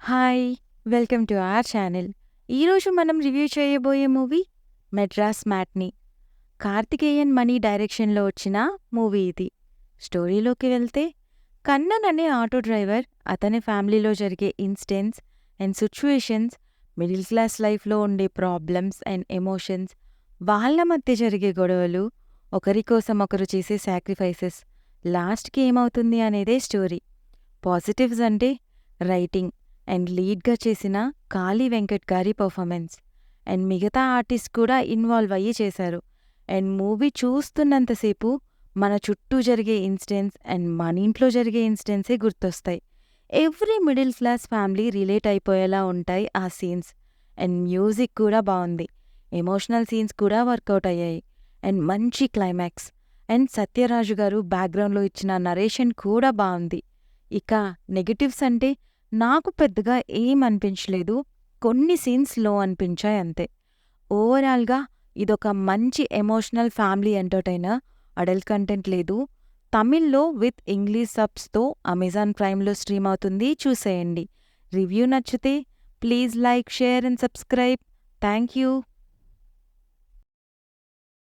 Hi! Welcome to our channel. ఈరోజు మనం review చేయబోయే మూవీ 'మెడ్రాస్ మ్యాట్‌ని'. కార్తికేయన్ మణి డైరెక్షన్‌లో వచ్చిన మూవీ ఇది. స్టోరీలోకి వెళ్తే కన్నన్ అనే ఆటో డ్రైవర్, అతని ఫ్యామిలీలో జరిగే incidents and situations, middle class లైఫ్‌లో ఉండే ప్రాబ్లమ్స్ అండ్ ఎమోషన్స్, వాళ్ళ మధ్య జరిగే గొడవలు, ఒకరి కోసం ఒకరు చేసే సాక్రిఫైసెస్, లాస్ట్‌కి ఏమవుతుంది అనేదే స్టోరీ. పాజిటివ్స్ అంటే రైటింగ్ అండ్ లీడ్‌గా చేసిన కాళీ వెంకట్ గారి పర్ఫార్మెన్స్ అండ్ మిగతా ఆర్టిస్ట్ కూడా ఇన్వాల్వ్ అయ్యి చేశారు. అండ్ మూవీ చూస్తున్నంతసేపు మన చుట్టూ జరిగే ఇన్సిడెంట్స్ అండ్ మన ఇంట్లో జరిగే ఇన్సిడెంట్సే గుర్తొస్తాయి. Every middle class family relate అయిపోయేలా ఉంటాయి ఆ సీన్స్. అండ్ మ్యూజిక్ కూడా బాగుంది. ఎమోషనల్ సీన్స్ కూడా వర్కౌట్ అయ్యాయి. అండ్ మంచి క్లైమాక్స్. అండ్ సత్యరాజు గారు బ్యాక్గ్రౌండ్లో ఇచ్చిన నరేషన్ కూడా బాగుంది. ఇక నెగటివ్స్ అంటే నాకు పెద్దగా ఏం అనిపించలేదు. కొన్ని సీన్స్ లో అనిపించాయి అంతే. ఓవరాల్‌గా ఇదొక మంచి emotional family entertainer. Adult content లేదు. తమిళ్‌లో విత్ ఇంగ్లీష్ సబ్స్‌తో అమెజాన్ ప్రైమ్‌లో స్ట్రీమ్ అవుతుంది, చూసేయండి. రివ్యూ నచ్చితే please like, share and subscribe. Thank you.